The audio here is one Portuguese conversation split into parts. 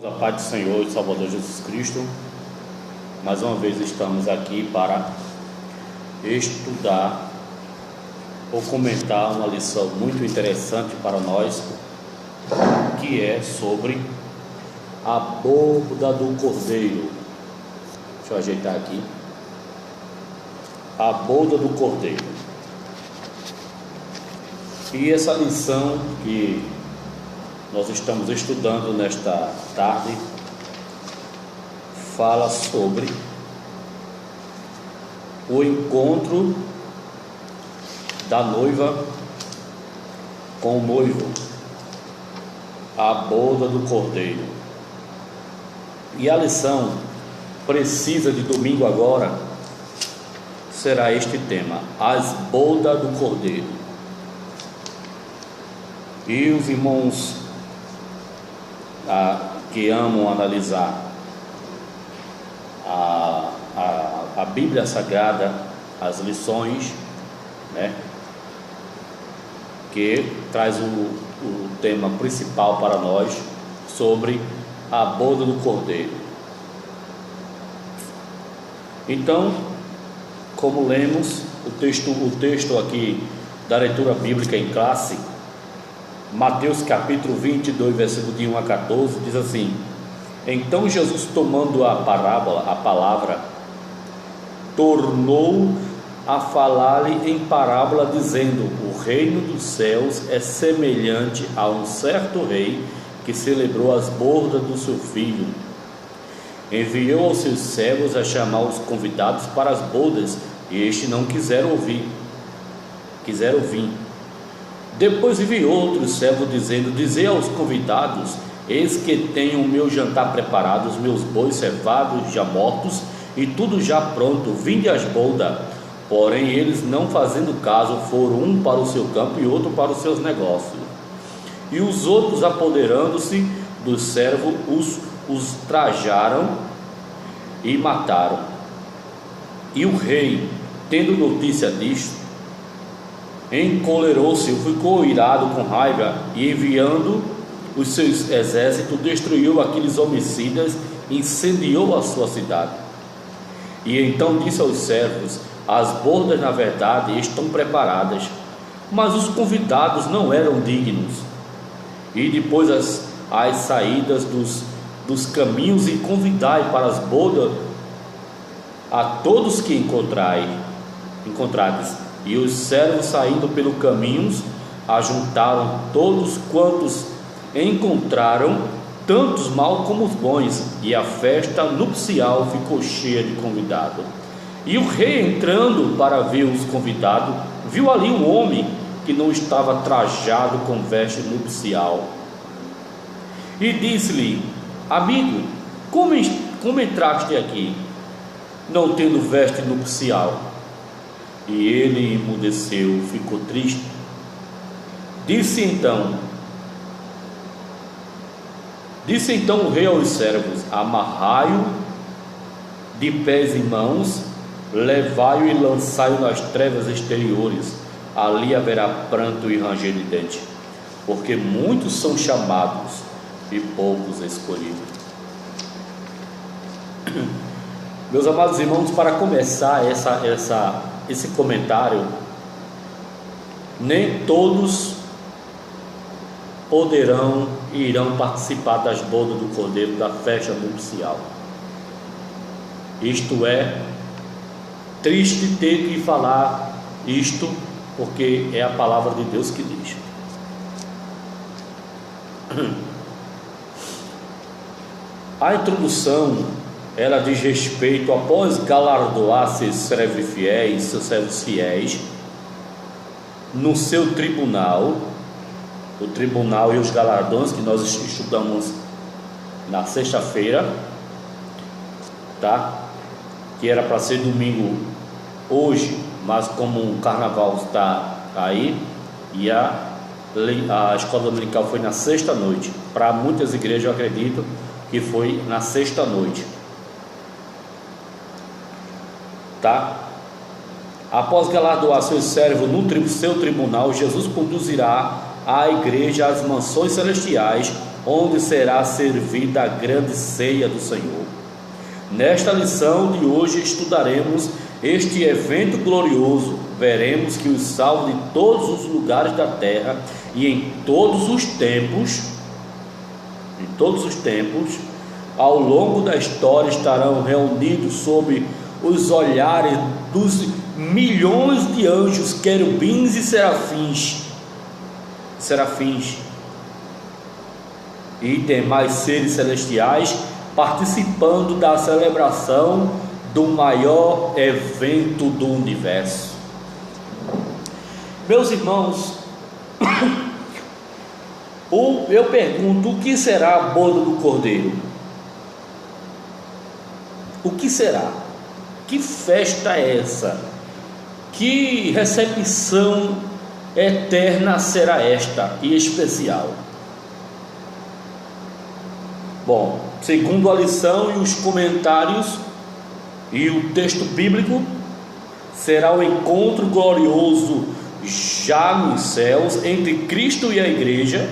A paz do Senhor e Salvador Jesus Cristo, mais uma vez estamos aqui para estudar ou comentar uma lição muito interessante para nós, que é sobre a boda do Cordeiro. Deixa eu ajeitar aqui. A boda do Cordeiro. E essa lição que nós estamos estudando nesta tarde fala sobre o encontro da noiva com o noivo, a boda do Cordeiro. E a lição precisa de domingo agora será este tema: as bodas do Cordeiro. E os irmãos que amam analisar a Bíblia Sagrada, as lições, né, que traz o tema principal para nós sobre a boda do Cordeiro. Então, como lemos o texto aqui da leitura bíblica em classe, Mateus capítulo 22, versículo de 1 a 14, diz assim: Então Jesus, tomando a palavra, tornou a falar-lhe em parábola, dizendo: O reino dos céus é semelhante a um certo rei que celebrou as bodas do seu filho. Enviou aos seus servos a chamar os convidados para as bodas, e estes não quiseram vir. Depois enviou outros servos, dizendo: Dizei aos convidados: Eis que tenho o meu jantar preparado, os meus bois cevados já mortos, e tudo já pronto, vinde às bodas. Porém eles, não fazendo caso, foram um para o seu campo e outro para os seus negócios. E os outros, apoderando-se dos servos, os trajaram e mataram. E o rei, tendo notícia disto, encolerou-se, ficou irado com raiva, e enviando os seus exércitos, destruiu aqueles homicidas, incendiou a sua cidade. E então disse aos servos: As bodas, na verdade, estão preparadas, mas os convidados não eram dignos. E depois as saídas dos caminhos, e convidai para as bodas a todos que encontrardes. E os servos, saindo pelo caminho, ajuntaram todos quantos encontraram, tantos maus como os bons, e a festa nupcial ficou cheia de convidados. E o rei, entrando para ver os convidados, viu ali um homem que não estava trajado com veste nupcial, e disse-lhe: Amigo, como entraste aqui, não tendo veste nupcial? E ele emudeceu, ficou triste. Disse então o rei aos servos: Amarrai-o de pés e mãos, levai-o e lançai-o nas trevas exteriores. Ali haverá pranto e ranger de dente, porque muitos são chamados e poucos escolhidos. Meus amados irmãos, para começar esse comentário, nem todos poderão e irão participar das bodas do Cordeiro, da festa nupcial. Isto é triste ter que falar isto, porque é a palavra de Deus que diz. A introdução, ela diz respeito, após galardoar seus servos fiéis no seu tribunal, o tribunal e os galardões que nós estudamos na sexta-feira, tá? Que era para ser domingo hoje, mas como o carnaval está aí, e a escola dominical foi na sexta-noite. Para muitas igrejas, eu acredito que foi na sexta-noite, tá? Após galardoar seus servos no seu tribunal, Jesus conduzirá a igreja às mansões celestiais, onde será servida a grande ceia do Senhor. Nesta lição de hoje estudaremos este evento glorioso. Veremos que os salvos de todos os lugares da terra e em todos os tempos, ao longo da história, estarão reunidos sob os olhares dos milhões de anjos, querubins e serafins e demais seres celestiais, participando da celebração do maior evento do universo. Meus irmãos, eu pergunto: o que será a boda do Cordeiro? O que será? Que festa é essa? Que recepção eterna será esta e especial? Bom, segundo a lição e os comentários e o texto bíblico, será o encontro glorioso já nos céus entre Cristo e a igreja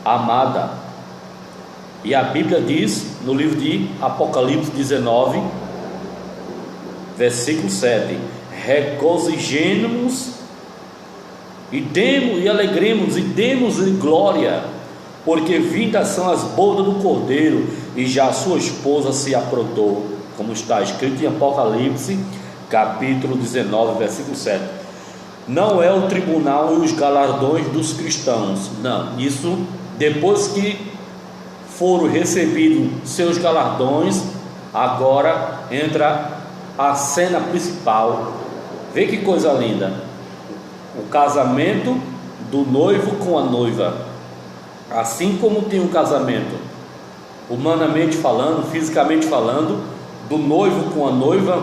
amada. E a Bíblia diz no livro de Apocalipse 19, versículo 7: regozijemo-nos e alegremos e demos-lhe glória, porque vindas são as bodas do Cordeiro, e já a sua esposa se aprontou, como está escrito em Apocalipse capítulo 19, versículo 7. Não é o tribunal e os galardões dos cristãos, não, isso depois que foram recebidos seus galardões, agora entra a cena principal. Vê que coisa linda: o casamento do noivo com a noiva. Assim como tem um casamento, humanamente falando, fisicamente falando, do noivo com a noiva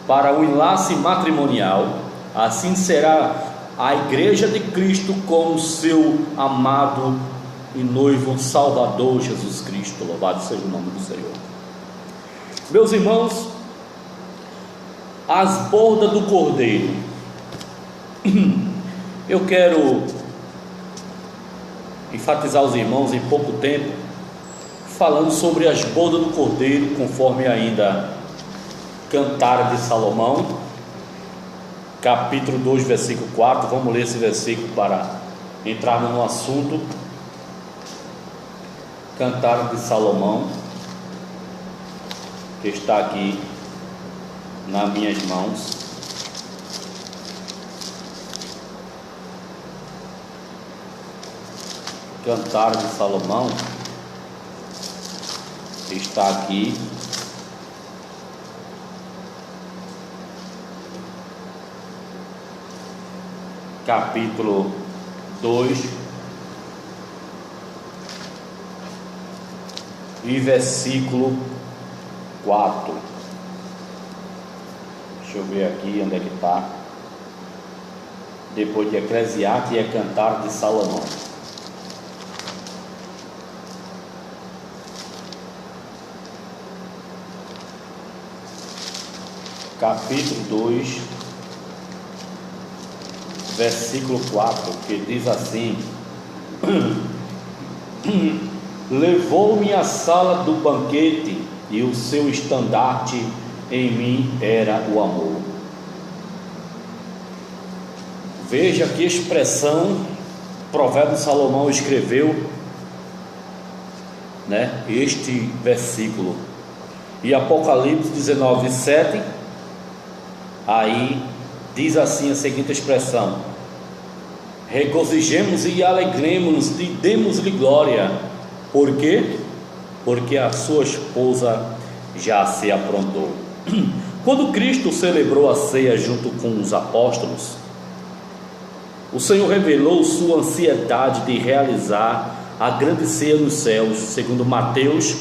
para o enlace matrimonial, assim será a igreja de Cristo com o seu amado e noivo Salvador Jesus Cristo. Louvado seja o nome do Senhor. Meus irmãos, as bodas do Cordeiro. Eu quero enfatizar os irmãos em pouco tempo, falando sobre as bodas do Cordeiro, conforme ainda Cantar de Salomão, capítulo 2, versículo 4. Vamos ler esse versículo para entrarmos no assunto. Cantar de Salomão, que está aqui nas minhas mãos. Cantar de Salomão está aqui, capítulo 2 e versículo 4. Deixa eu ver aqui onde é que está. Depois de Eclesiastes é Cantar de Salomão. Capítulo 2, versículo 4, que diz assim: levou-me à sala do banquete, e o seu estandarte em mim era o amor. Veja que expressão Provérbio de Salomão escreveu, este versículo. E Apocalipse 19, 7, aí diz assim a seguinte expressão: regozijemos e alegremos-nos e demos-lhe glória. Por quê? Porque a sua esposa já se aprontou. Quando Cristo celebrou a ceia junto com os apóstolos, o Senhor revelou sua ansiedade de realizar a grande ceia nos céus, segundo Mateus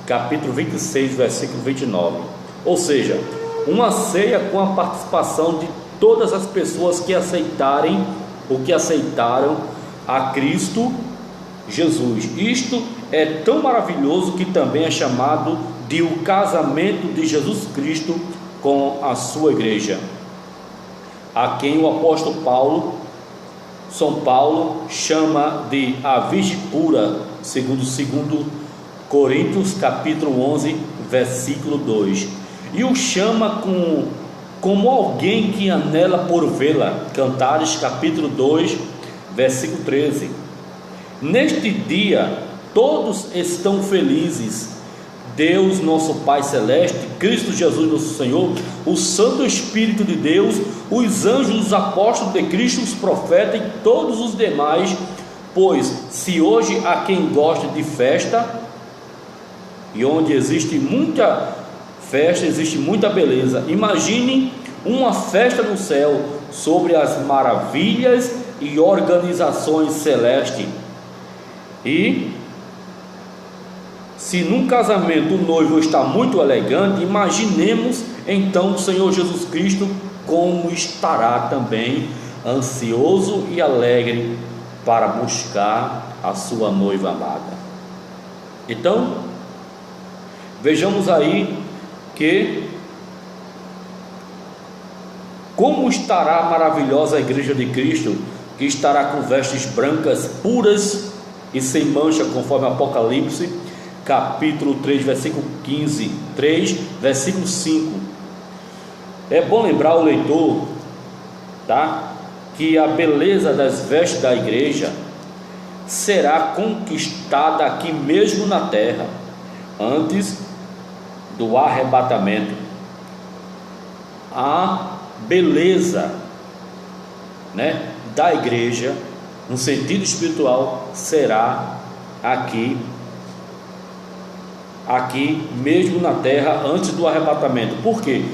capítulo 26, versículo 29. Ou seja, uma ceia com a participação de todas as pessoas que aceitarem ou que aceitaram a Cristo Jesus. Isto é tão maravilhoso que também é chamado de o casamento de Jesus Cristo com a sua igreja, a quem o apóstolo São Paulo chama de a Virgem pura, segundo Coríntios capítulo 11, versículo 2. E o chama como alguém que anela por vê-la. Cantares capítulo 2, versículo 13. Neste dia todos estão felizes. Deus, nosso Pai Celeste, Cristo Jesus, nosso Senhor, o Santo Espírito de Deus, os anjos, os apóstolos de Cristo, os profetas e todos os demais. Pois se hoje há quem goste de festa, e onde existe muita festa, existe muita beleza, imagine uma festa no céu sobre as maravilhas e organizações celestes. E se num casamento o noivo está muito elegante, imaginemos então o Senhor Jesus Cristo como estará também ansioso e alegre para buscar a sua noiva amada. Então, vejamos aí que como estará a maravilhosa igreja de Cristo, que estará com vestes brancas, puras e sem mancha, conforme Apocalipse capítulo 3, versículo 15, 3, versículo 5. É bom lembrar o leitor, tá, que a beleza das vestes da igreja será conquistada aqui mesmo na terra, antes do arrebatamento. A beleza, né, da igreja, no sentido espiritual, será aqui mesmo na terra, antes do arrebatamento. Por quê?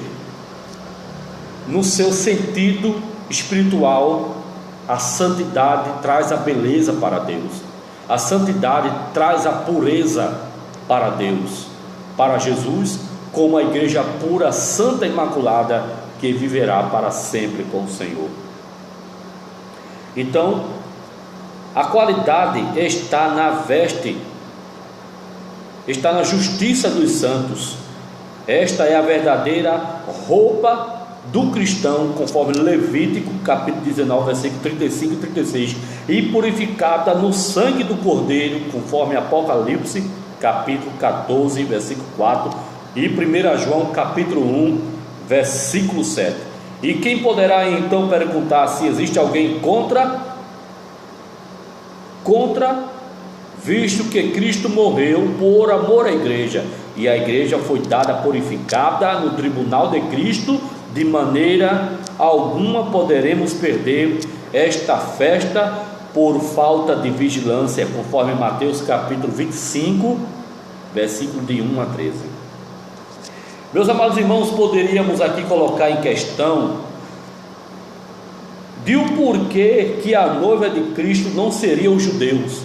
No seu sentido espiritual, a santidade traz a beleza para Deus, a santidade traz a pureza para Deus, para Jesus, como a igreja pura, santa e imaculada, que viverá para sempre com o Senhor. Então, a qualidade está na veste, está na justiça dos santos. Esta é a verdadeira roupa do cristão, conforme Levítico capítulo 19, versículo 35 e 36, e purificada no sangue do Cordeiro, conforme Apocalipse capítulo 14, versículo 4, e 1 João capítulo 1, versículo 7. E quem poderá então perguntar se existe alguém contra, visto que Cristo morreu por amor à igreja, e a igreja foi dada purificada no tribunal de Cristo, de maneira alguma poderemos perder esta festa por falta de vigilância, conforme Mateus capítulo 25, versículo de 1 a 13. Meus amados irmãos, poderíamos aqui colocar em questão de o porquê que a noiva de Cristo não seriam os judeus.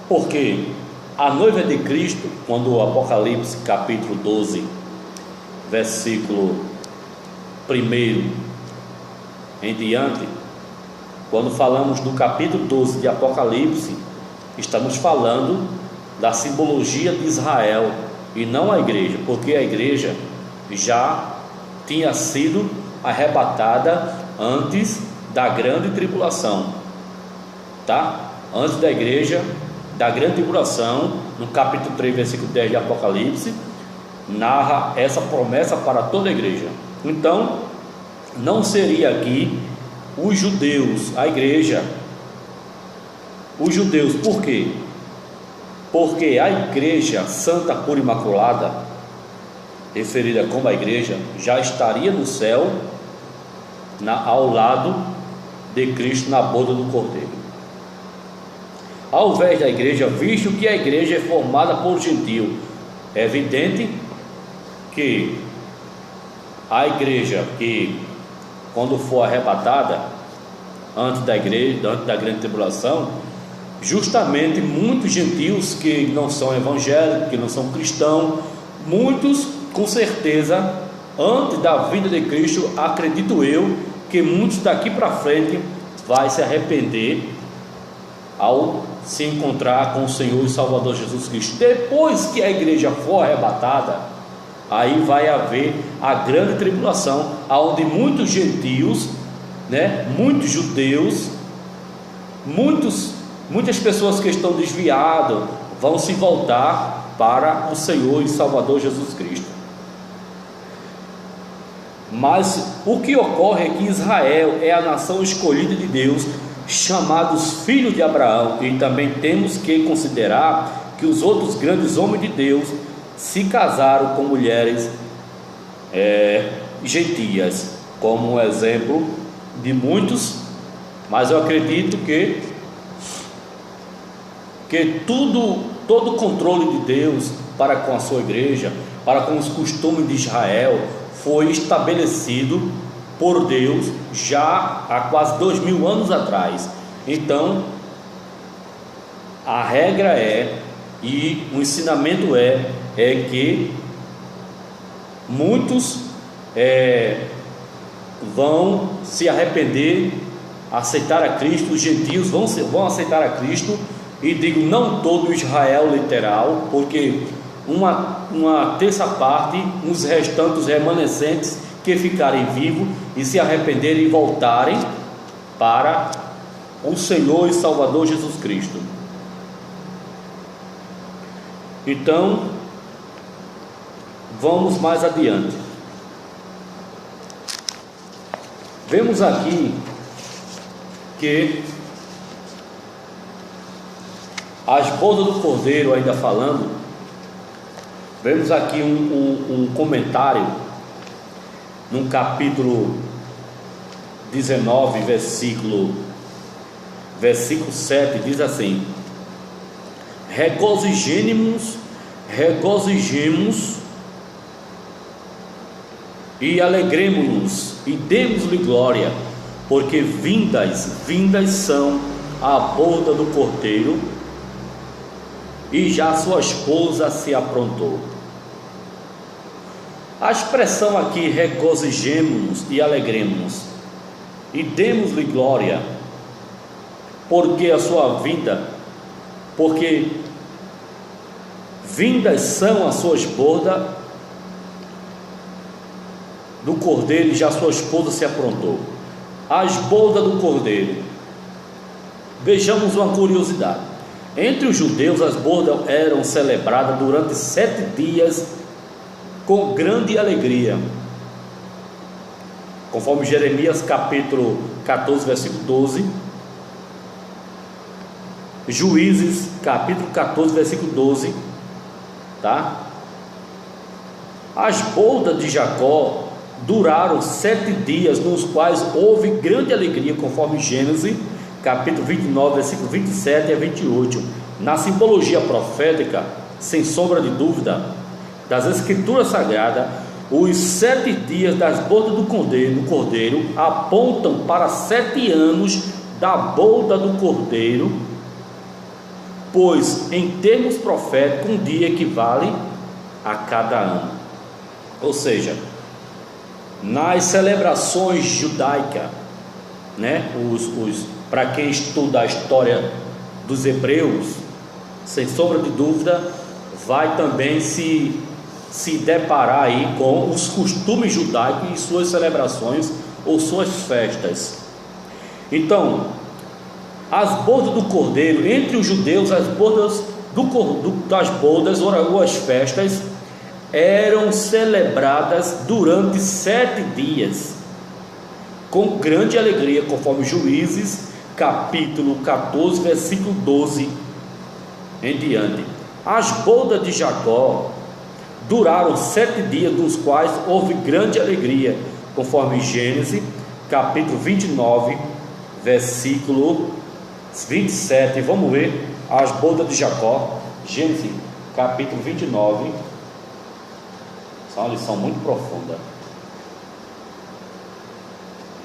Porque a noiva de Cristo, quando o Apocalipse capítulo 12, versículo 1 em diante, quando falamos do capítulo 12 de Apocalipse, estamos falando da simbologia de Israel e não a igreja, porque a igreja já tinha sido arrebatada antes da grande tribulação, tá? Antes da igreja, da grande tribulação, no capítulo 3, versículo 10 de Apocalipse, narra essa promessa para toda a igreja. Então, não seria aqui os judeus, a igreja, os judeus. Por quê? Porque a igreja santa, pura e imaculada, referida como a igreja, já estaria no céu, ao lado de Cristo, na boda do Cordeiro. Ao invés da igreja, visto que a igreja é formada por gentio, é evidente que a igreja que, quando for arrebatada, antes da igreja, antes da grande tribulação, justamente muitos gentios que não são evangélicos, que não são cristãos, muitos, com certeza, antes da vinda de Cristo, acredito eu, que muitos daqui para frente vai se arrepender ao se encontrar com o Senhor e Salvador Jesus Cristo. Depois que a igreja for arrebatada, aí vai haver a grande tribulação, onde muitos gentios, muitos judeus, muitos Muitas pessoas que estão desviadas vão se voltar para o Senhor e Salvador Jesus Cristo. Mas o que ocorre é que Israel é a nação escolhida de Deus, chamados filhos de Abraão, e também temos que considerar que os outros grandes homens de Deus se casaram com mulheres gentias, como um exemplo de muitos. Mas eu acredito que todo o controle de Deus para com a sua igreja, para com os costumes de Israel, foi estabelecido por Deus já há quase 2000 anos atrás. Então a regra e o ensinamento é que muitos vão se arrepender, aceitar a Cristo, os gentios vão aceitar a Cristo, e digo não todo Israel literal, porque uma terça parte, uns restantes remanescentes que ficarem vivos e se arrependerem e voltarem para o Senhor e Salvador Jesus Cristo. Então vamos mais adiante. Vemos aqui que as bodas do Cordeiro, ainda falando, vemos aqui um comentário no capítulo 19, versículo 7, diz assim: regozijemo-nos e alegremo-nos e demos-lhe glória, porque vindas são a boda do Cordeiro, e já sua esposa se aprontou. A expressão aqui, regozijemo-nos e alegremo-nos e demos-lhe glória, porque a sua vinda, porque vindas são a sua esposa do Cordeiro, e já sua esposa se aprontou. As bodas do Cordeiro. Vejamos uma curiosidade. Entre os judeus, as bodas eram celebradas durante 7 dias com grande alegria, conforme Jeremias capítulo 14, versículo 12, Juízes capítulo 14, versículo 12, tá? As bodas de Jacó duraram 7 dias, nos quais houve grande alegria, conforme Gênesis capítulo 29, versículo 27 a 28. Na simbologia profética, sem sombra de dúvida, das Escrituras Sagradas, os 7 dias das bodas do Cordeiro apontam para 7 anos da boda do Cordeiro, pois em termos proféticos um dia equivale a cada ano. Ou seja, nas celebrações judaicas, né, para quem estuda a história dos hebreus, sem sombra de dúvida, vai também se deparar aí com os costumes judaicos e suas celebrações ou suas festas. Então, as bodas do Cordeiro, entre os judeus, as bodas das bodas ou as festas eram celebradas durante 7 dias com grande alegria, conforme Juízes capítulo 14, versículo 12 em diante. As bodas de Jacó duraram 7 dias, dos quais houve grande alegria, conforme Gênesis capítulo 29, versículo 27. Vamos ver as bodas de Jacó. Gênesis capítulo 29. Essa é uma lição muito profunda.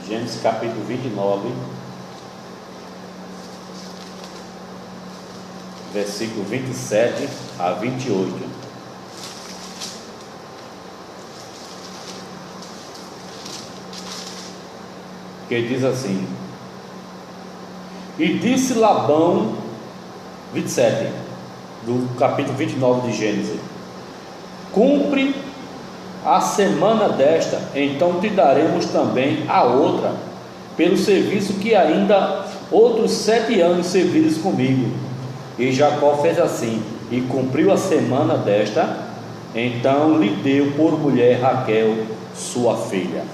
Gênesis capítulo 29, versículo 27 a 28. Que diz assim: e disse Labão, 27 do capítulo 29 de Gênesis: cumpre a semana desta, então te daremos também a outra, pelo serviço que ainda outros 7 anos servidos comigo. E Jacó fez assim, e cumpriu a semana desta. Então lhe deu por mulher Raquel, sua filha.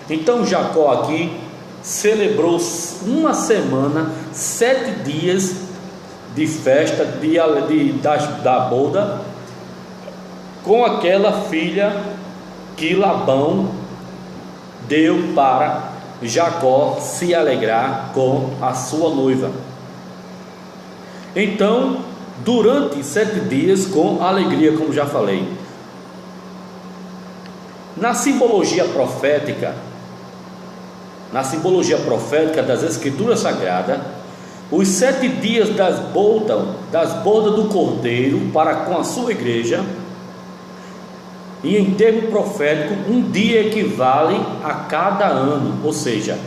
Então Jacó aqui celebrou uma semana, 7 dias de festa da boda, com aquela filha que Labão deu para Jacó se alegrar com a sua noiva. Então, durante 7 dias, com alegria, como já falei. Na simbologia profética das Escrituras Sagradas, os 7 dias das bodas do Cordeiro para com a sua igreja, e em termo profético, um dia equivale a cada ano, ou seja,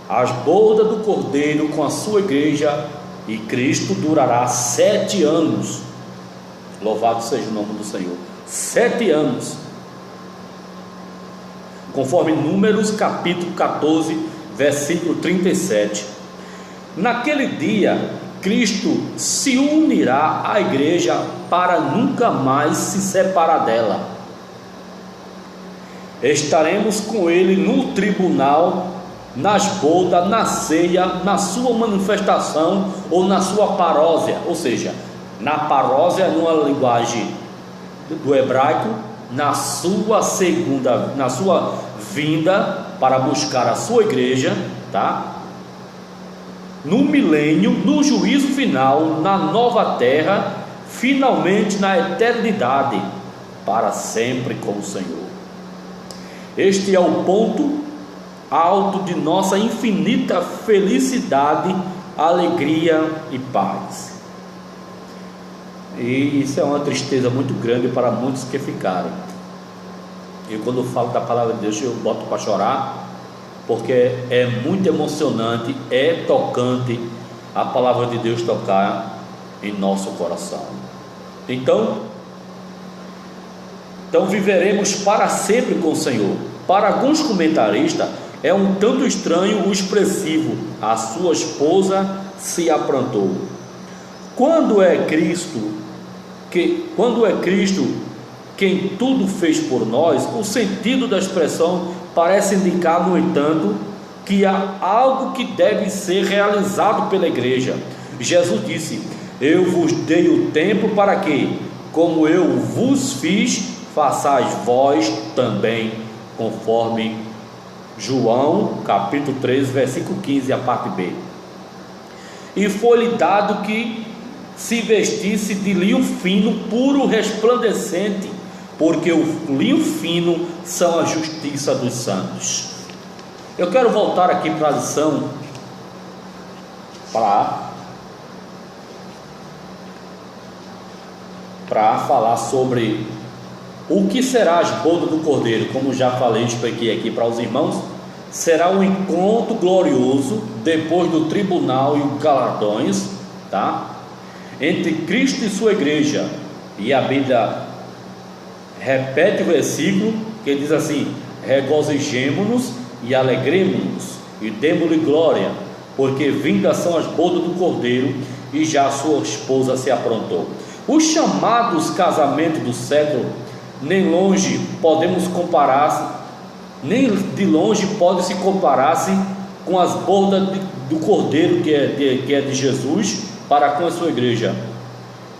as bodas do Cordeiro com a sua igreja e Cristo durará 7 anos. Louvado seja o nome do Senhor. 7 anos, conforme Números capítulo 14, versículo 37. Naquele dia, Cristo se unirá à igreja para nunca mais se separar dela. Estaremos com ele no tribunal, nas bodas, na ceia, na sua manifestação ou na sua parósia, ou seja, na parósia, numa linguagem do hebraico, na sua vinda para buscar a sua igreja, tá? No milênio, no juízo final, na nova terra, finalmente na eternidade, para sempre com o Senhor. Este é o ponto alto de nossa infinita felicidade, alegria e paz. E isso é uma tristeza muito grande para muitos que ficarem. E quando eu falo da palavra de Deus, eu boto para chorar, porque é muito emocionante, é tocante a palavra de Deus tocar em nosso coração. Então viveremos para sempre com o Senhor. Para alguns comentaristas, é um tanto estranho o expressivo: a sua esposa se aprontou. Quando é Cristo quem tudo fez por nós, o sentido da expressão parece indicar, no entanto, que há algo que deve ser realizado pela igreja. Jesus disse: eu vos dei o tempo para que, como eu vos fiz, façais vós também, conforme João capítulo 3, versículo 15, a parte B. E foi-lhe dado que se vestisse de linho fino, puro, resplandecente, porque o linho fino são a justiça dos santos. Eu quero voltar aqui para a lição para falar sobre o que será as bodas do Cordeiro. Como já falei, expliquei aqui para os irmãos, será um encontro glorioso depois do tribunal e os galardões, tá? Entre Cristo e sua igreja. E a Bíblia repete o versículo que diz assim: regozijemo-nos e alegremo-nos e demo-lhe glória, porque vindas são as bodas do Cordeiro e já sua esposa se aprontou. Os chamados casamentos do século, nem de longe pode se comparar-se com as bodas do Cordeiro que é de Jesus para com a sua igreja.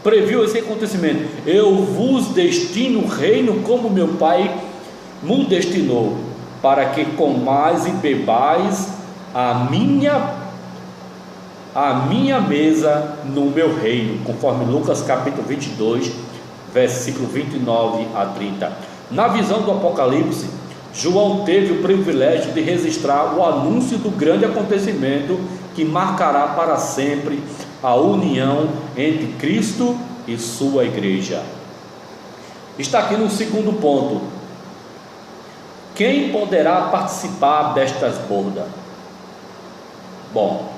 Previu esse acontecimento: eu vos destino o reino como meu Pai me destinou, para que comais e bebais a minha mesa no meu reino, conforme Lucas capítulo 22, versículo 29 a 30. Na visão do Apocalipse, João teve o privilégio de registrar o anúncio do grande acontecimento que marcará para sempre a união entre Cristo e sua igreja. Está aqui no segundo ponto: quem poderá participar destas bodas? Bom,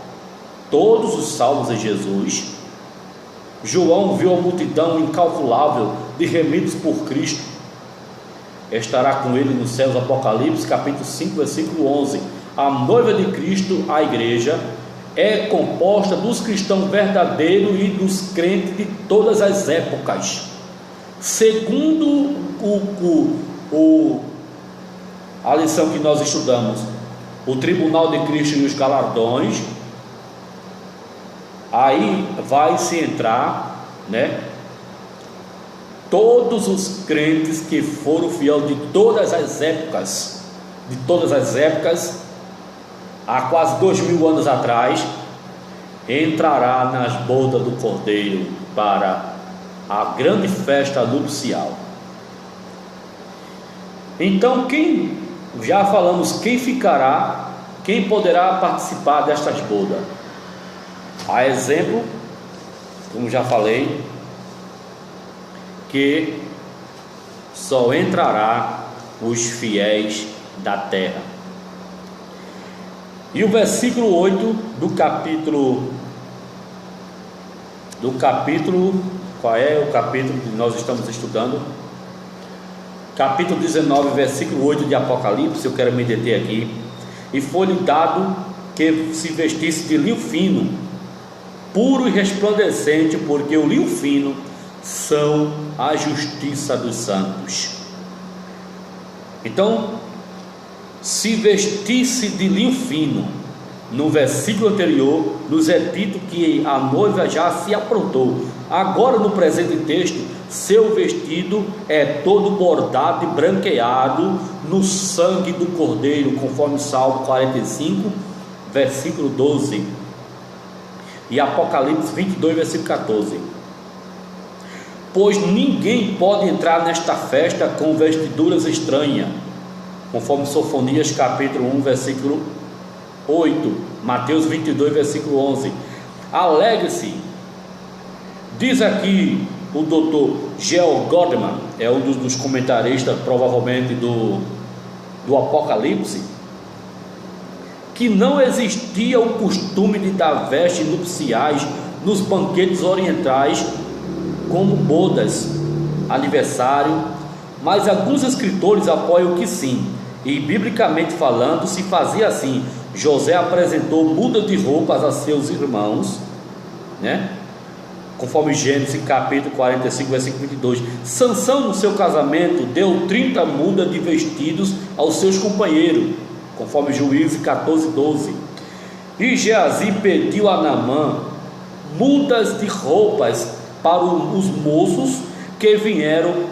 todos os salvos em Jesus. João viu a multidão incalculável de remidos por Cristo. Estará com ele nos céus. Apocalipse capítulo 5, versículo 11. A noiva de Cristo, a igreja, é composta dos cristãos verdadeiros e dos crentes de todas as épocas. Segundo a lição que nós estudamos, o tribunal de Cristo e os galardões, aí vai se entrar, né, todos os crentes que foram fiéis de todas as épocas, há quase 2000 anos atrás, entrará nas bodas do Cordeiro para a grande festa nupcial. Então, quem poderá participar destas bodas? A exemplo, como já falei, que só entrará os fiéis da terra. E o versículo 8 do capítulo, qual é o capítulo que nós estamos estudando? Capítulo 19, versículo 8 de Apocalipse, eu quero me deter aqui. E foi-lhe dado que se vestisse de linho fino, puro e resplandecente, porque o linho fino são a justiça dos santos. Então, se vestisse de linho fino, no versículo anterior nos é dito que a noiva já se aprontou. Agora, no presente texto, seu vestido é todo bordado e branqueado no sangue do Cordeiro, conforme Salmo 45, versículo 12, e Apocalipse 22, versículo 14. Pois ninguém pode entrar nesta festa com vestiduras estranhas, conforme Sofonias capítulo 1, versículo 8, Mateus 22, versículo 11. Alegre-se, diz aqui o doutor Geo Goldman, é um dos comentaristas provavelmente do Apocalipse, que não existia o costume de dar vestes nupciais nos banquetes orientais, como bodas, aniversário, mas alguns escritores apoiam que sim, e biblicamente falando se fazia assim. José apresentou muda de roupas a seus irmãos, né? Conforme Gênesis capítulo 45, versículo 22. Sansão, no seu casamento, deu 30 mudas de vestidos aos seus companheiros, conforme Juízes 14, 12. E Geazi pediu a Naamã mudas de roupas para os moços que vieram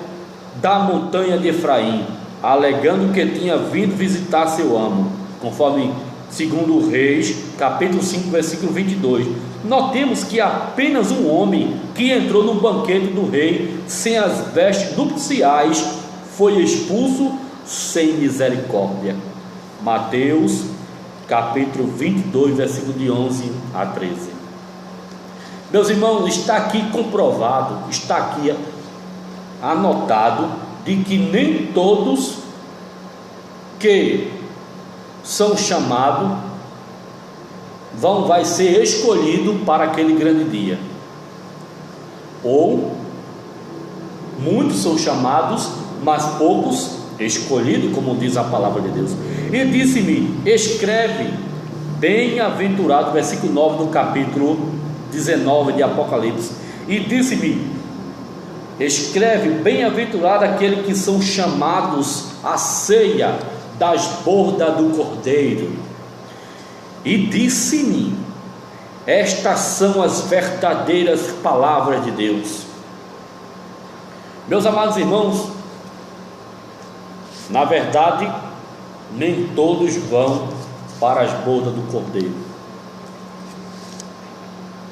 da montanha de Efraim, alegando que tinha vindo visitar seu amo, conforme segundo Reis capítulo 5, versículo 22. Notemos que apenas um homem que entrou no banquete do rei sem as vestes nupciais foi expulso sem misericórdia. Mateus capítulo 22, versículo de 11 a 13. Meus irmãos, está aqui comprovado, está aqui anotado, de que nem todos que são chamados vai ser escolhido para aquele grande dia, ou muitos são chamados, mas poucos escolhidos, como diz a palavra de Deus. E disse-me: escreve, bem-aventurado, versículo 9 do capítulo 19 de Apocalipse. E disse-me: escreve, bem-aventurado aquele que são chamados à ceia das bodas do Cordeiro. E disse-me: estas são as verdadeiras palavras de Deus. Meus amados irmãos, na verdade, nem todos vão para as bodas do Cordeiro.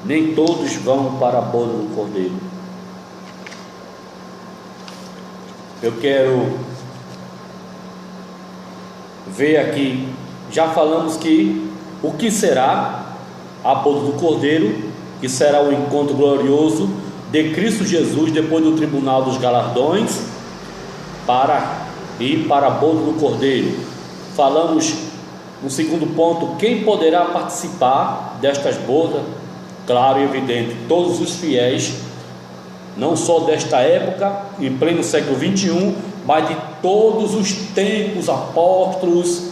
Nem todos vão para a boda do Cordeiro. Eu quero ver aqui, já falamos que o que será a boda do Cordeiro, que será o encontro glorioso de Cristo Jesus depois do tribunal dos galardões, para ir para a boda do Cordeiro. Falamos no segundo ponto, quem poderá participar destas bodas? Claro e evidente, todos os fiéis, não só desta época, em pleno século 21, mas de todos os tempos, apóstolos,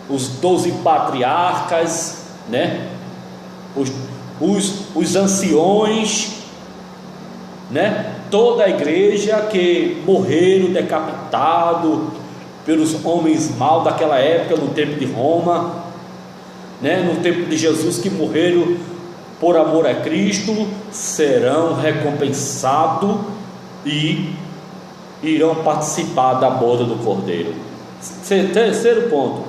os 12 patriarcas, né? os, os anciões, né? Toda a igreja que morreram decapitados pelos homens maus daquela época, no tempo de Roma, né? No tempo de Jesus, que morreram por amor a Cristo, serão recompensados e irão participar da boda do Cordeiro. Terceiro ponto: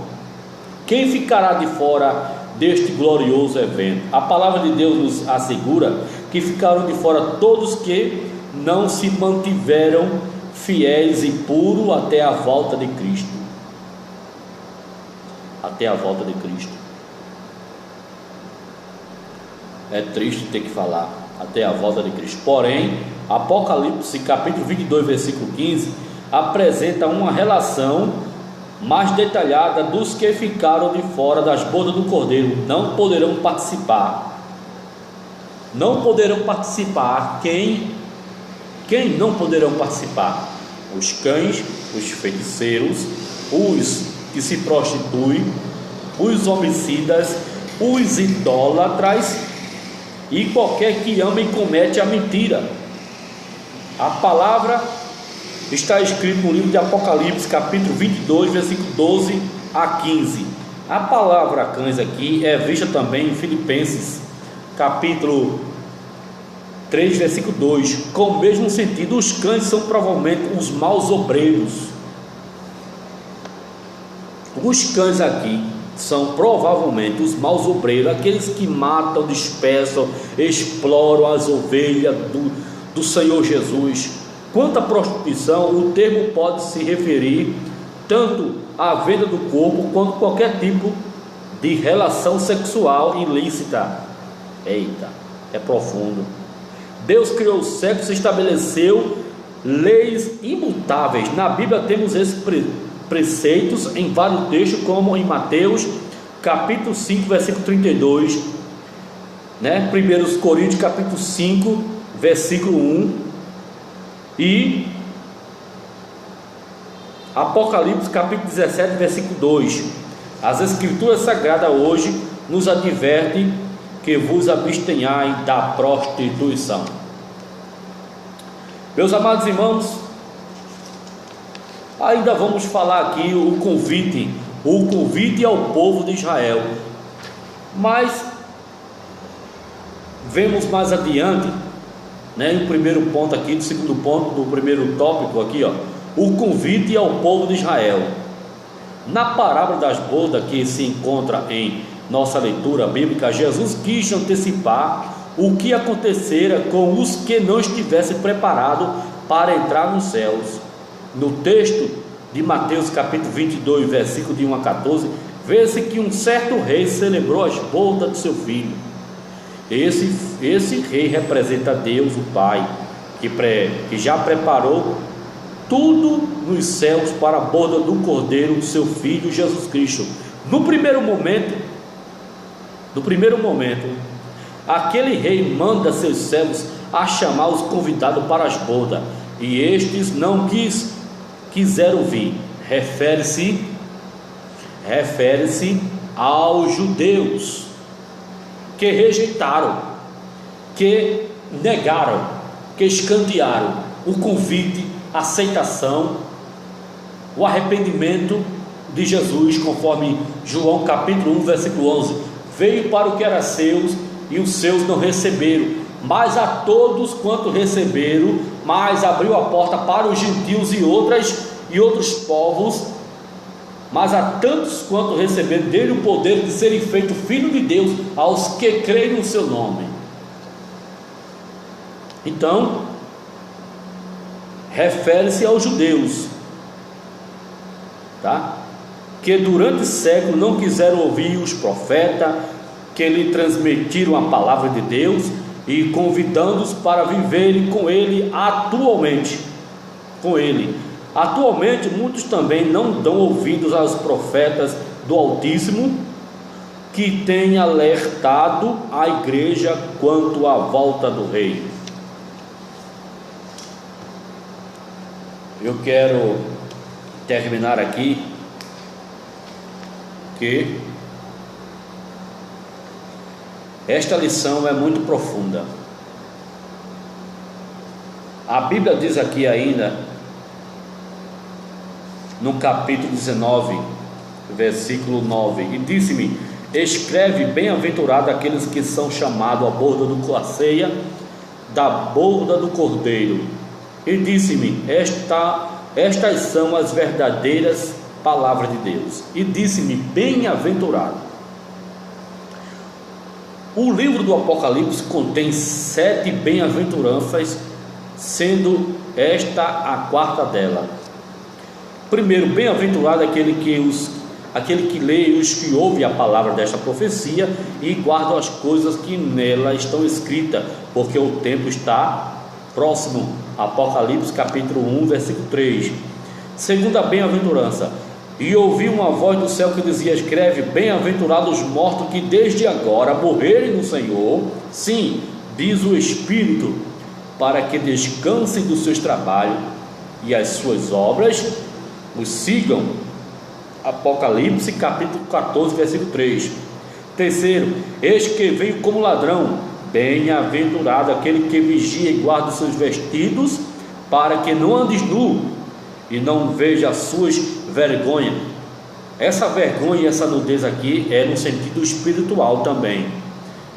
quem ficará de fora deste glorioso evento? A palavra de Deus nos assegura que ficaram de fora todos que não se mantiveram fiéis e puros até a volta de Cristo. Até a volta de Cristo. É triste ter que falar, até a volta de Cristo. Porém, Apocalipse capítulo 22, versículo 15, apresenta uma relação mais detalhada dos que ficaram de fora das bodas do Cordeiro. Não poderão participar. Não poderão participar. Quem não poderão participar? Os cães, os feiticeiros, os que se prostituem, os homicidas, os idólatras e qualquer que ama e comete a mentira. A palavra está escrita no livro de Apocalipse capítulo 22, versículo 12 a 15. A palavra cães aqui é vista também em Filipenses capítulo 3, versículo 2, com o mesmo sentido. Os cães são provavelmente os maus obreiros. Os cães aqui são provavelmente os maus obreiros, aqueles que matam, dispersam, exploram as ovelhas do Senhor Jesus. Quanto à prostituição, o termo pode se referir tanto à venda do corpo quanto qualquer tipo de relação sexual ilícita. Eita, é profundo. Deus criou o sexo e estabeleceu leis imutáveis. Na Bíblia temos esses preceitos em vários textos, como em Mateus capítulo 5, versículo 32, né? 1 Coríntios capítulo 5, versículo 1, e Apocalipse capítulo 17, versículo 2. As escrituras sagradas hoje nos advertem que vos abstenhai da prostituição. Meus amados irmãos, ainda vamos falar aqui o convite ao povo de Israel, mas vemos mais adiante, né, o primeiro ponto aqui, do segundo ponto do primeiro tópico aqui, ó, o convite ao povo de Israel. Na parábola das bodas que se encontra em nossa leitura bíblica, Jesus quis antecipar o que acontecera com os que não estivessem preparados para entrar nos céus. No texto de Mateus capítulo 22, versículo de 1 a 14, vê-se que um certo rei celebrou as bodas de seu filho. Esse rei representa Deus, o Pai, que já preparou tudo nos céus para a boda do Cordeiro, seu Filho Jesus Cristo. No primeiro momento, aquele rei manda seus servos a chamar os convidados para as bodas, e estes não quiseram vir. Refere-se aos judeus que rejeitaram, que negaram, que escantearam o convite, a aceitação, o arrependimento de Jesus, conforme João capítulo 1, versículo 11. Veio para o que era seus, e os seus não receberam, mas a todos quanto receberam, mas abriu a porta para os gentios e outros povos, mas a tantos quanto receberam dele o poder de serem feitos filhos de Deus, aos que creem no seu nome. Então, refere-se aos judeus, tá? Que durante séculos não quiseram ouvir os profetas, que lhe transmitiram a palavra de Deus, e convidando-os para viverem com ele atualmente. Atualmente, muitos também não dão ouvidos aos profetas do Altíssimo, que têm alertado a igreja quanto à volta do rei. Eu quero terminar aqui Esta lição é muito profunda. A Bíblia diz aqui ainda, no capítulo 19, versículo 9: e disse-me: escreve, bem-aventurado aqueles que são chamados à borda da ceia, da borda do Cordeiro. E disse-me: estas são as verdadeiras palavras de Deus. E disse-me: bem-aventurado. O livro do Apocalipse contém 7 bem-aventuranças, sendo esta a quarta dela. Primeiro, bem-aventurado aquele que lê e os que ouvem a palavra desta profecia e guardam as coisas que nela estão escritas, porque o tempo está próximo. Apocalipse capítulo 1, versículo 3. Segunda bem-aventurança: e ouvi uma voz do céu que dizia: escreve, bem-aventurados os mortos que desde agora morrerem no Senhor, sim, diz o Espírito, para que descansem dos seus trabalhos e as suas obras os sigam. Apocalipse capítulo 14, versículo 3. Terceiro, eis que venho como ladrão, bem-aventurado aquele que vigia e guarda os seus vestidos, para que não andes nu e não veja as suas vergonhas. Essa vergonha e essa nudez aqui é no sentido espiritual também.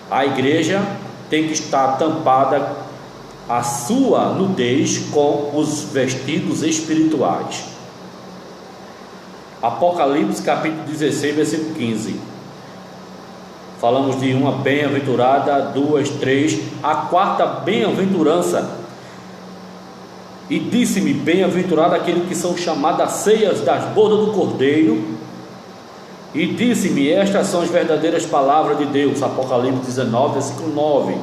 A igreja tem que estar tampada a sua nudez com os vestidos espirituais. Apocalipse capítulo 16, versículo 15. Falamos de uma bem-aventurada, 2, 3. A quarta bem-aventurança: e disse-me: bem-aventurado aquele que são chamados às ceias das bodas do Cordeiro. E disse-me: estas são as verdadeiras palavras de Deus. Apocalipse 19, versículo 9.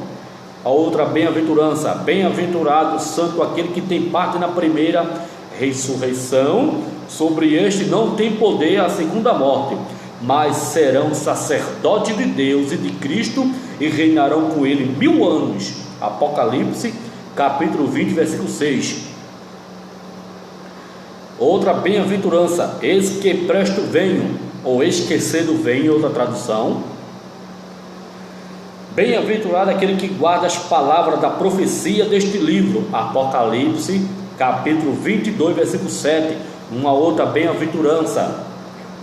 A outra bem-aventurança: bem-aventurado, santo aquele que tem parte na primeira ressurreição. Sobre este não tem poder a segunda morte, mas serão sacerdotes de Deus e de Cristo, e reinarão com ele 1000 anos. Apocalipse capítulo 20, versículo 6. Outra bem-aventurança: eis que presto venho, ou esquecido venho, outra tradução. Bem-aventurado aquele que guarda as palavras da profecia deste livro. Apocalipse capítulo 22, versículo 7. Uma outra bem-aventurança: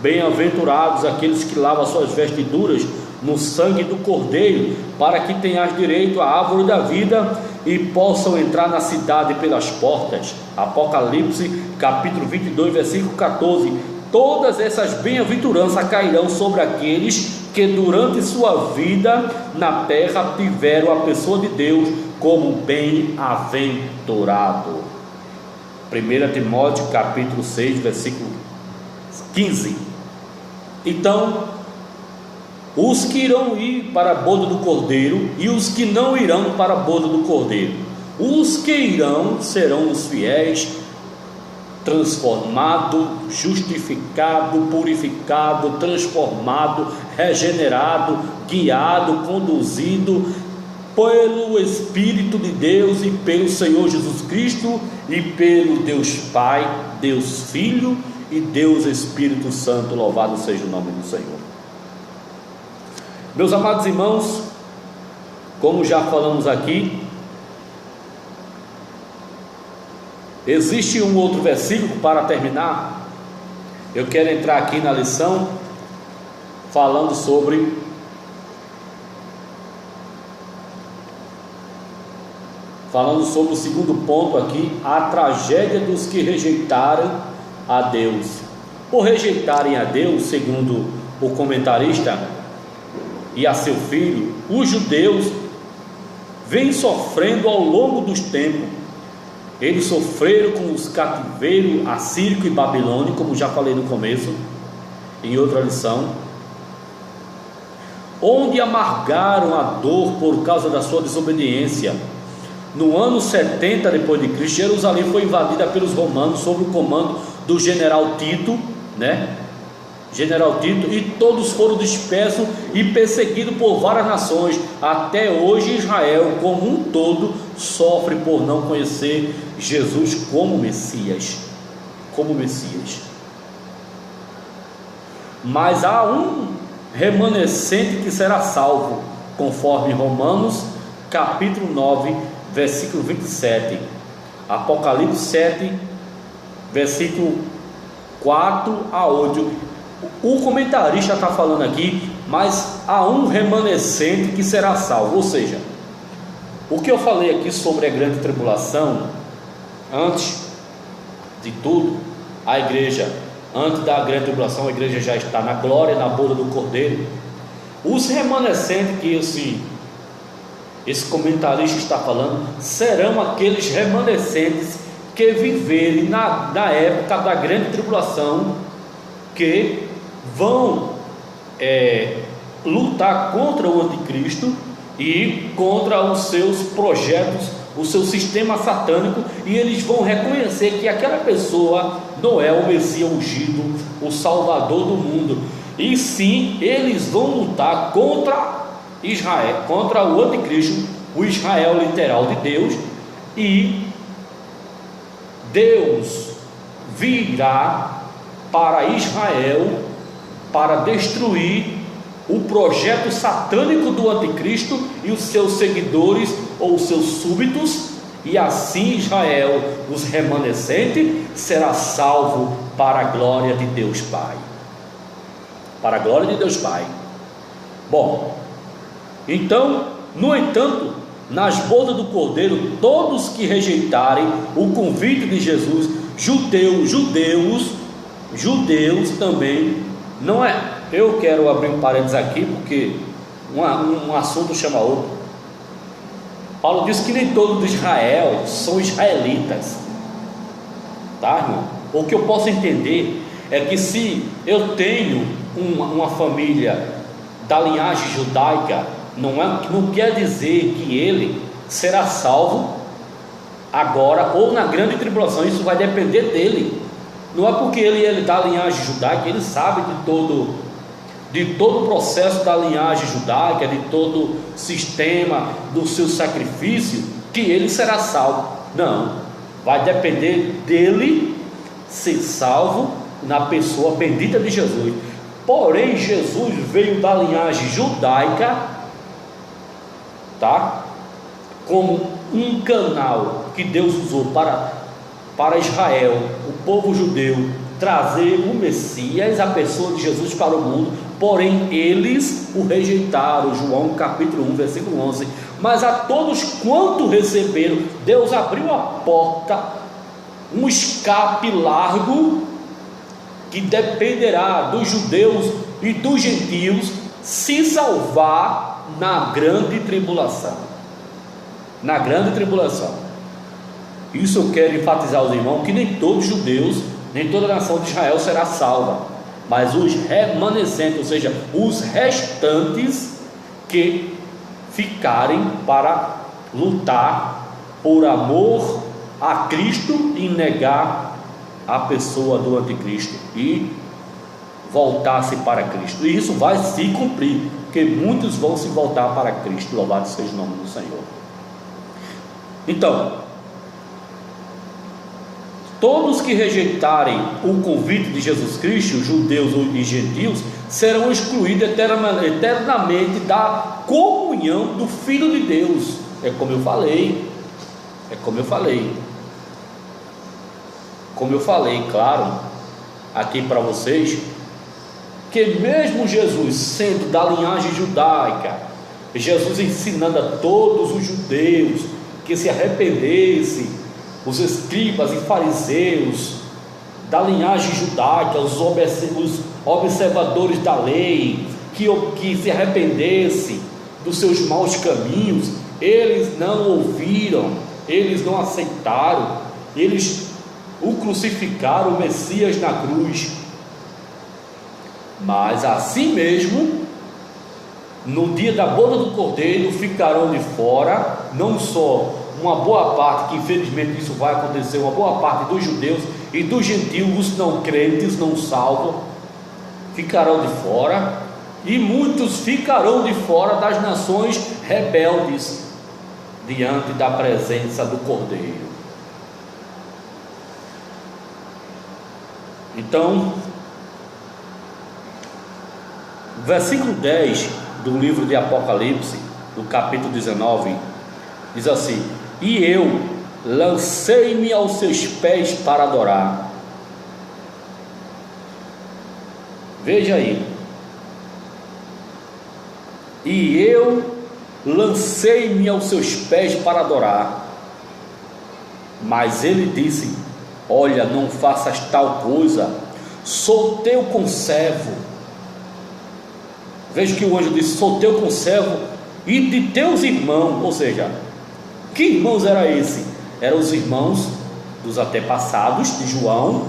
bem-aventurados aqueles que lavam suas vestiduras no sangue do Cordeiro, para que tenhas direito à árvore da vida e possam entrar na cidade pelas portas. Apocalipse capítulo 22, versículo 14. Todas essas bem-aventuranças cairão sobre aqueles que durante sua vida na terra tiveram a pessoa de Deus como bem-aventurado. 1 Timóteo capítulo 6, versículo 15. Então, os que irão ir para a boda do Cordeiro e os que não irão para a boda do Cordeiro. Os que irão serão os fiéis, transformado, justificado, purificado, transformado, regenerado, guiado, conduzido pelo Espírito de Deus e pelo Senhor Jesus Cristo e pelo Deus Pai, Deus Filho e Deus Espírito Santo. Louvado seja o nome do Senhor. Meus amados irmãos, como já falamos aqui, existe um outro versículo para terminar. Eu quero entrar aqui na lição falando sobre o segundo ponto aqui: a tragédia dos que rejeitaram a Deus. Por rejeitarem a Deus, segundo o comentarista, e a seu filho, os judeus vêm sofrendo ao longo dos tempos. Eles sofreram com os cativeiros assírio e babilônico, como já falei no começo, em outra lição, onde amargaram a dor por causa da sua desobediência. No ano 70 depois de Cristo, Jerusalém foi invadida pelos romanos sob o comando do general Tito, General Tito, e todos foram dispersos e perseguidos por várias nações. Até hoje Israel como um todo sofre por não conhecer Jesus como Messias. Mas há um remanescente que será salvo, conforme Romanos capítulo 9, versículo 27, Apocalipse 7, versículo 4 a 8. O comentarista está falando aqui, mas há um remanescente que será salvo. Ou seja, o que eu falei aqui sobre a grande tribulação, antes de tudo, a igreja, antes da grande tribulação, a igreja já está na glória, na boda do Cordeiro. Os remanescentes que esse comentarista está falando, serão aqueles remanescentes que viverem na época da grande tribulação, que vão lutar contra o anticristo e contra os seus projetos, o seu sistema satânico, e eles vão reconhecer que aquela pessoa não é o Messias ungido, o Salvador do mundo, e sim, eles vão lutar contra Israel, contra o anticristo, o Israel literal de Deus, e Deus virá para Israel para destruir o projeto satânico do anticristo e os seus seguidores ou os seus súbitos, e assim Israel, os remanescentes, será salvo para a glória de Deus Pai. Para a glória de Deus Pai. Bom, então, no entanto, nas bodas do Cordeiro, todos que rejeitarem o convite de Jesus, judeus também, não é. Eu quero abrir um parênteses aqui, porque um assunto chama outro. Paulo diz que nem todos de Israel são israelitas, tá, irmão? O que eu posso entender é que se eu tenho uma família da linhagem judaica, não quer dizer que ele será salvo agora ou na grande tribulação. Isso vai depender dele. Não é porque ele é da linhagem judaica, ele sabe de todo o processo da linhagem judaica, de todo o sistema do seu sacrifício, que ele será salvo. Não, vai depender dele ser salvo na pessoa bendita de Jesus. Porém, Jesus veio da linhagem judaica, tá? Como um canal que Deus usou para Israel, o povo judeu, trazer o Messias, a pessoa de Jesus, para o mundo. Porém eles o rejeitaram. João capítulo 1, versículo 11. Mas a todos quanto receberam, Deus abriu a porta, um escape largo, que dependerá dos judeus e dos gentios se salvar na grande tribulação. Na grande tribulação. Isso eu quero enfatizar aos irmãos, que nem todos os judeus, nem toda a nação de Israel será salva, mas os remanescentes, ou seja, os restantes que ficarem para lutar por amor a Cristo e negar a pessoa do anticristo e voltar-se para Cristo. E isso vai se cumprir, porque muitos vão se voltar para Cristo. Louvado seja o nome do Senhor. Então, todos que rejeitarem o convite de Jesus Cristo, judeus e gentios, serão excluídos eternamente da comunhão do Filho de Deus. É como eu falei, claro, aqui para vocês, que mesmo Jesus sendo da linhagem judaica, Jesus ensinando a todos os judeus que se arrependessem, os escribas e fariseus da linhagem judaica, os observadores da lei, que se arrependessem dos seus maus caminhos, eles não ouviram, eles não aceitaram, eles o crucificaram, o Messias, na cruz. Mas assim mesmo, no dia da boda do Cordeiro, ficarão de fora, não só uma boa parte, que infelizmente isso vai acontecer, uma boa parte dos judeus e dos gentios, os não crentes, não salvos, ficarão de fora, e muitos ficarão de fora das nações rebeldes diante da presença do Cordeiro. Então, versículo 10 do livro de Apocalipse no capítulo 19, diz assim: e eu lancei-me aos seus pés para adorar. Veja aí. E eu lancei-me aos seus pés para adorar. Mas ele disse: olha, não faças tal coisa, sou teu conservo. Veja que o anjo disse: sou teu conservo e de teus irmãos. Ou seja, que irmãos era esse? Eram os irmãos dos antepassados de João,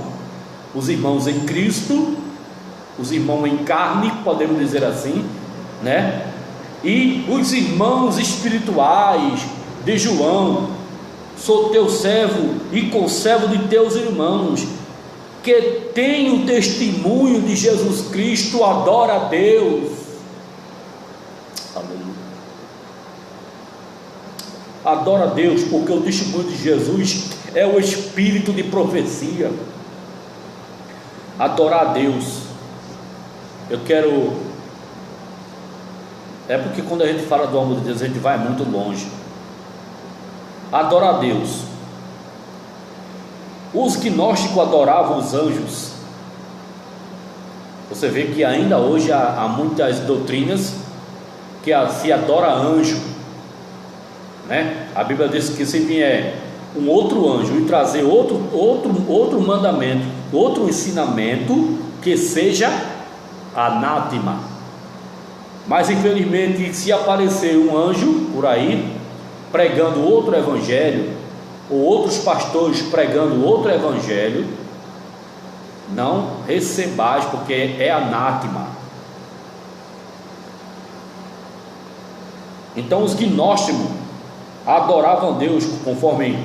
os irmãos em Cristo, os irmãos em carne, podemos dizer assim, né? E os irmãos espirituais de João. Sou teu servo e conservo de teus irmãos, que tem o testemunho de Jesus Cristo, adora a Deus. Aleluia. Adora a Deus, porque o testemunho de Jesus é o espírito de profecia. Adorar a Deus. Eu quero... É porque quando a gente fala do amor de Deus, a gente vai muito longe. Adorar a Deus. Os gnósticos adoravam os anjos. Você vê que ainda hoje há muitas doutrinas que se adora anjo, né? A Bíblia diz que se vier um outro anjo e trazer outro mandamento, outro ensinamento, que seja anátema. Mas infelizmente, se aparecer um anjo por aí pregando outro evangelho, ou outros pastores pregando outro evangelho, não recebais, porque é anátema. Então os gnósticos adoravam Deus, conforme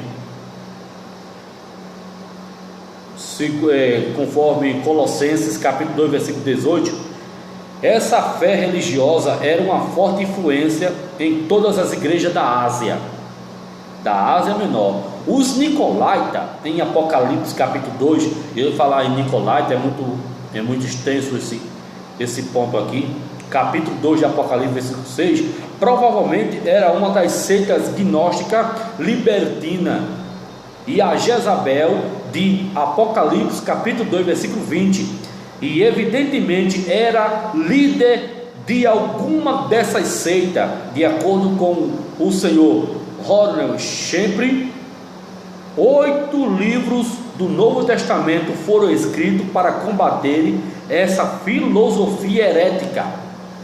Colossenses capítulo 2 versículo 18. Essa fé religiosa era uma forte influência em todas as igrejas da Ásia Menor. Os Nicolaita, em Apocalipse capítulo 2, eu falar em Nicolaita é muito extenso esse ponto aqui. Capítulo 2 de Apocalipse, versículo 6, provavelmente era uma das seitas gnósticas libertina. E a Jezabel de Apocalipse capítulo 2 versículo 20, e evidentemente era líder de alguma dessas seitas, de acordo com o senhor Ronald Shempre. 8 livros do Novo Testamento foram escritos para combater essa filosofia herética,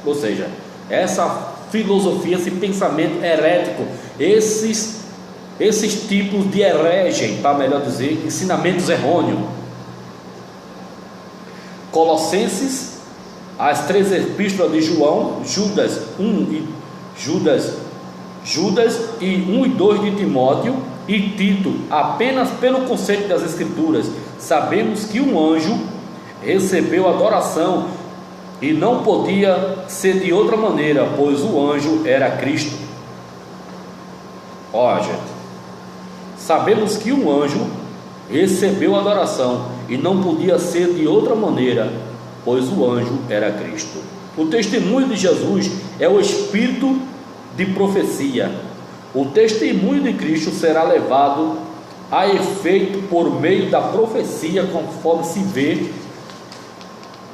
ou seja, essa filosofia, esse pensamento herético, esses tipos de herege, para melhor dizer, ensinamentos errôneos. Colossenses, as 3 epístolas de João, Judas e 1 e 2 de Timóteo e Tito. Apenas pelo conceito das Escrituras sabemos que um anjo recebeu adoração e não podia ser de outra maneira, pois o anjo era Cristo. Ó, gente, sabemos que um anjo recebeu adoração e não podia ser de outra maneira, pois o anjo era Cristo. O testemunho de Jesus é o espírito de profecia. O testemunho de Cristo será levado a efeito por meio da profecia, conforme se vê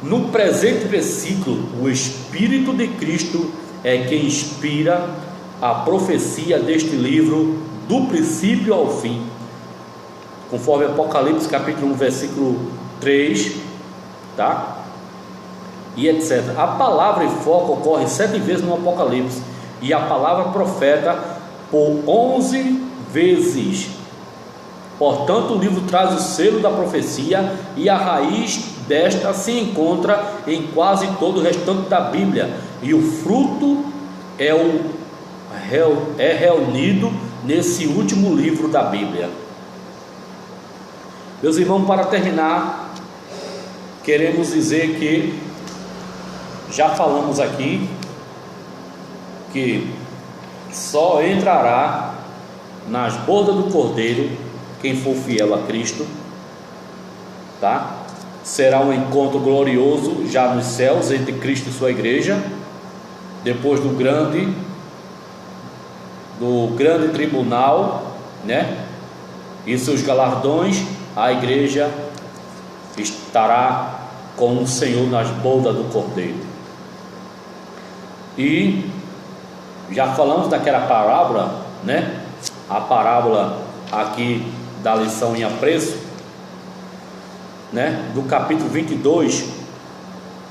no presente versículo. O Espírito de Cristo é quem inspira a profecia deste livro, do princípio ao fim, conforme Apocalipse capítulo 1 versículo 3, tá? E etc. A palavra e foco ocorre 7 vezes no Apocalipse, e a palavra profeta por 11 vezes. Portanto, o livro traz o selo da profecia, e a raiz desta se encontra em quase todo o restante da Bíblia, e o fruto é reunido nesse último livro da Bíblia. Meus irmãos, para terminar, queremos dizer que já falamos aqui que só entrará nas bodas do Cordeiro quem for fiel a Cristo, tá? Será um encontro glorioso já nos céus entre Cristo e sua igreja, depois do grande do grande tribunal, né, e seus galardões, a igreja estará com o Senhor nas bodas do Cordeiro. E já falamos daquela parábola, né, a parábola aqui da lição em apreço, né, do capítulo 22,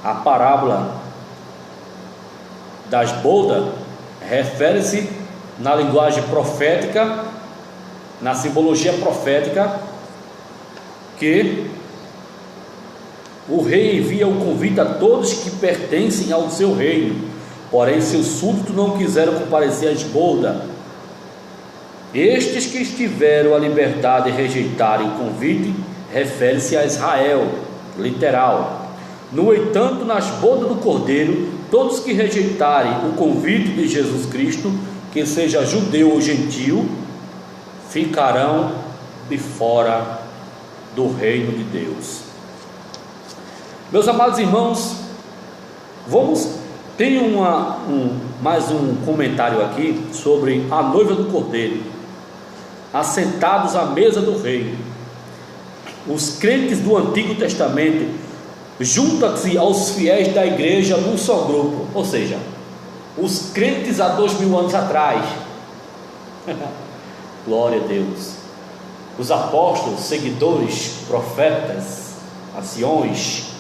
a parábola das bodas refere-se na linguagem profética, na simbologia profética, que o rei envia o convite a todos que pertencem ao seu reino, porém seus súditos não quiseram comparecer às bodas. Estes que tiveram a liberdade de rejeitarem o convite refere-se a Israel, literal. No entanto, nas bodas do Cordeiro, todos que rejeitarem o convite de Jesus Cristo, que seja judeu ou gentil, ficarão de fora do reino de Deus. Meus amados irmãos, tem mais um comentário aqui sobre a noiva do Cordeiro, assentados à mesa do rei. Os crentes do Antigo Testamento juntam-se aos fiéis da igreja num só grupo, ou seja, os crentes há 2000 anos atrás. Glória a Deus. Os apóstolos, seguidores, profetas, anciões,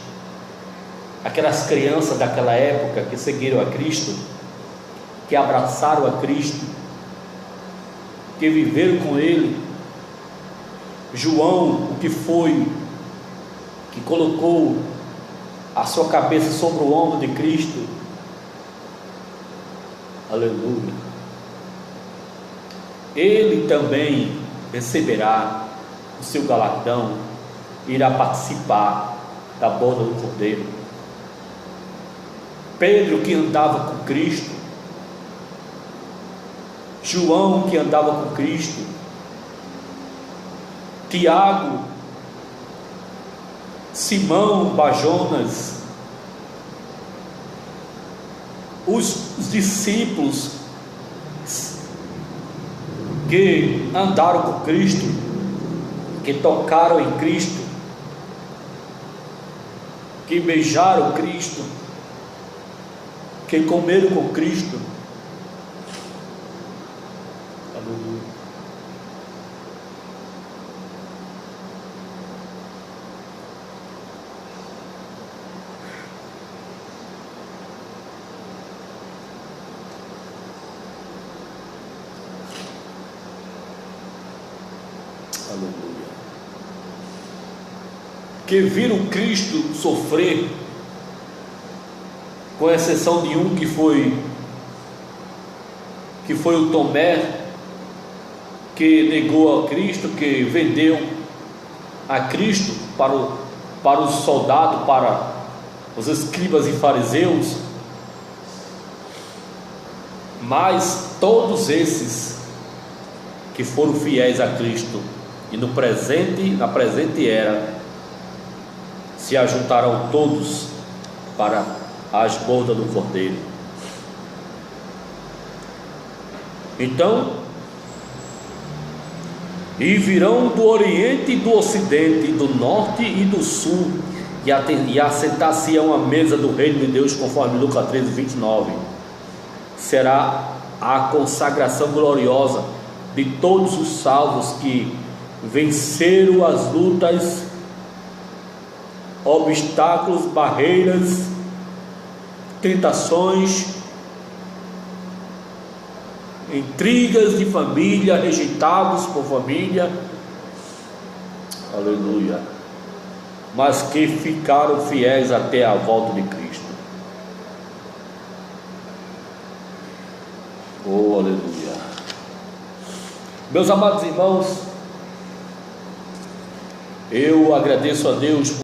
aquelas crianças daquela época que seguiram a Cristo, que abraçaram a Cristo, que viveram com Ele. João, o que foi, que colocou a sua cabeça sobre o ombro de Cristo. Aleluia. Ele também receberá o seu galardão, irá participar da boda do Cordeiro. Pedro, que andava com Cristo, João, que andava com Cristo, Tiago, Simão, Bajonas, os discípulos que andaram com Cristo, que tocaram em Cristo, que beijaram Cristo, que comeram com Cristo. Aleluia. Aleluia. Que viram Cristo sofrer, com exceção de um que foi o Tomé, que negou a Cristo, que vendeu a Cristo para os soldados, para os escribas e fariseus. Mas todos esses que foram fiéis a Cristo e na presente era, se ajuntarão todos para as bodas do Cordeiro. Então, e virão do Oriente e do Ocidente, do Norte e do Sul, e assentar-se-ão à mesa do reino de Deus, conforme Lucas 13, 29. Será a consagração gloriosa de todos os salvos que venceram as lutas, obstáculos, barreiras, tentações, intrigas de família, rejeitados por família, aleluia, mas que ficaram fiéis até a volta de Cristo. Oh, aleluia. Meus amados irmãos, eu agradeço a Deus